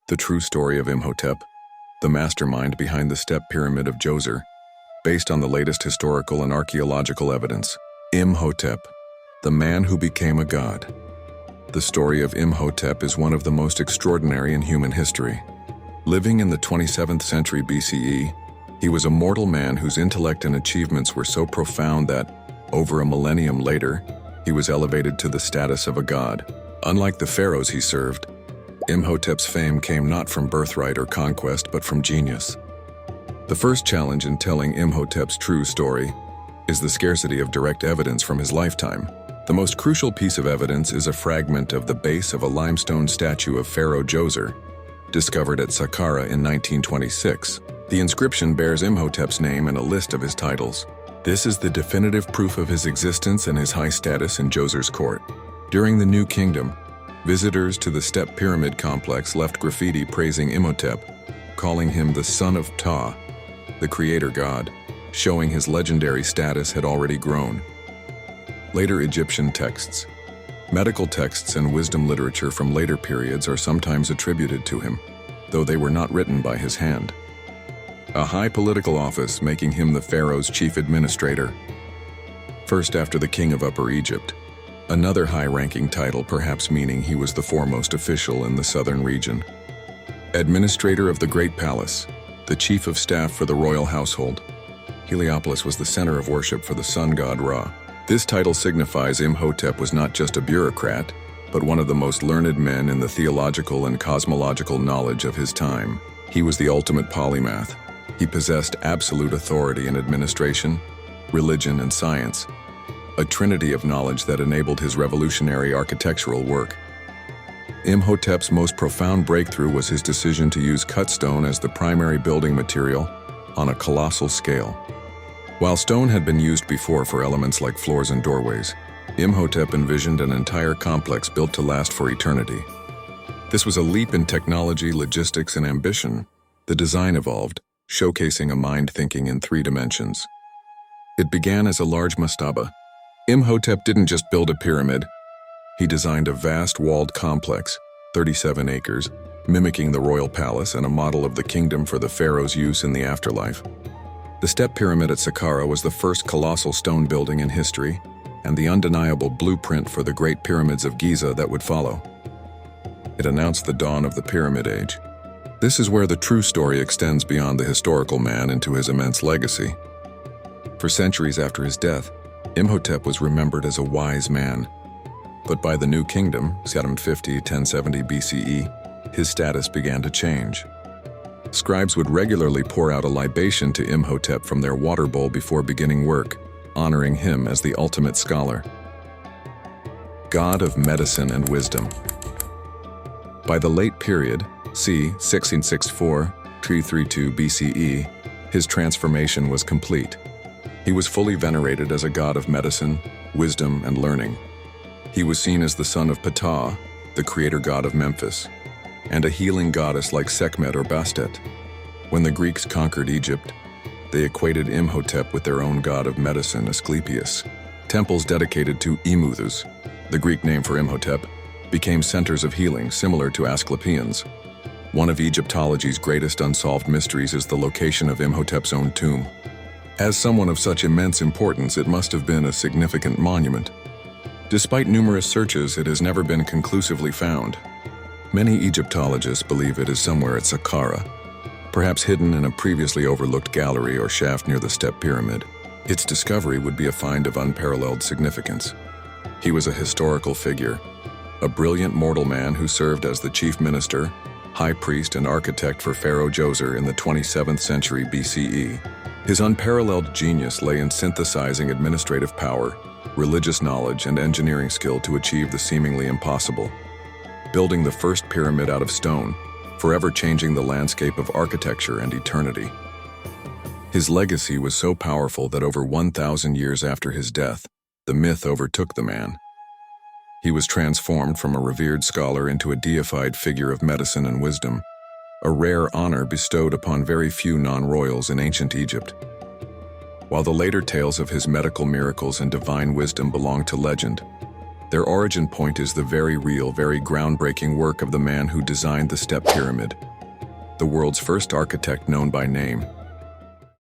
The true story of Imhotep, the mastermind behind the step pyramid of Djoser, based on the latest historical and archaeological evidence. Imhotep, the man who became a god. The story of Imhotep is one of the most extraordinary in human history. Living in the 27th century BCE, he was a mortal man whose intellect and achievements were so profound that, over a millennium later, he was elevated to the status of a god. Unlike the pharaohs he served, Imhotep's fame came not from birthright or conquest but from genius. The first challenge in telling Imhotep's true story is the scarcity of direct evidence from his lifetime. The most crucial piece of evidence is a fragment of the base of a limestone statue of Pharaoh Djoser, discovered at Saqqara in 1926. The inscription bears Imhotep's name and a list of his titles. This is the definitive proof of his existence and his high status in Djoser's court. During the New Kingdom, visitors to the Step Pyramid complex left graffiti praising Imhotep, calling him the son of Ptah, the creator god, showing his legendary status had already grown. Later Egyptian texts, medical texts and wisdom literature from later periods are sometimes attributed to him, though they were not written by his hand. A high political office making him the pharaoh's chief administrator, first after the king of Upper Egypt. Another high-ranking title, perhaps meaning he was the foremost official in the southern region. Administrator of the Great Palace, the chief of staff for the royal household. Heliopolis was the center of worship for the sun god Ra. This title signifies Imhotep was not just a bureaucrat, but one of the most learned men in the theological and cosmological knowledge of his time. He was the ultimate polymath. He possessed absolute authority in administration, religion, and science, a trinity of knowledge that enabled his revolutionary architectural work. Imhotep's most profound breakthrough was his decision to use cut stone as the primary building material on a colossal scale. While stone had been used before for elements like floors and doorways, Imhotep envisioned an entire complex built to last for eternity. This was a leap in technology, logistics, and ambition. The design evolved, showcasing a mind thinking in 3 dimensions. It began as a large mastaba. Imhotep didn't just build a pyramid. He designed a vast walled complex, 37 acres, mimicking the royal palace and a model of the kingdom for the pharaoh's use in the afterlife. The step pyramid at Saqqara was the first colossal stone building in history and the undeniable blueprint for the great pyramids of Giza that would follow. It announced the dawn of the Pyramid Age. This is where the true story extends beyond the historical man into his immense legacy. For centuries after his death, Imhotep was remembered as a wise man. But by the New Kingdom, 750–1070 BCE, his status began to change. Scribes would regularly pour out a libation to Imhotep from their water bowl before beginning work, honoring him as the ultimate scholar. God of medicine and wisdom. By the late period, c. 1664–332 BCE, his transformation was complete. He was fully venerated as a god of medicine, wisdom, and learning. He was seen as the son of Ptah, the creator god of Memphis, and a healing goddess like Sekhmet or Bastet. When the Greeks conquered Egypt, they equated Imhotep with their own god of medicine, Asclepius. Temples dedicated to Imuthus, the Greek name for Imhotep, became centers of healing similar to Asclepians. One of Egyptology's greatest unsolved mysteries is the location of Imhotep's own tomb. As someone of such immense importance, it must have been a significant monument. Despite numerous searches, it has never been conclusively found. Many Egyptologists believe it is somewhere at Saqqara, perhaps hidden in a previously overlooked gallery or shaft near the Step Pyramid. Its discovery would be a find of unparalleled significance. He was a historical figure, a brilliant mortal man who served as the chief minister, high priest, and architect for Pharaoh Djoser in the 27th century BCE. His unparalleled genius lay in synthesizing administrative power, religious knowledge, and engineering skill to achieve the seemingly impossible. Building the first pyramid out of stone, forever changing the landscape of architecture and eternity. His legacy was so powerful that over 1,000 years after his death, the myth overtook the man. He was transformed from a revered scholar into a deified figure of medicine and wisdom, a rare honor bestowed upon very few non-royals in ancient Egypt. While the later tales of his medical miracles and divine wisdom belong to legend, Their origin point is the very real, very groundbreaking work of the man who designed the step pyramid, the world's first architect known by name,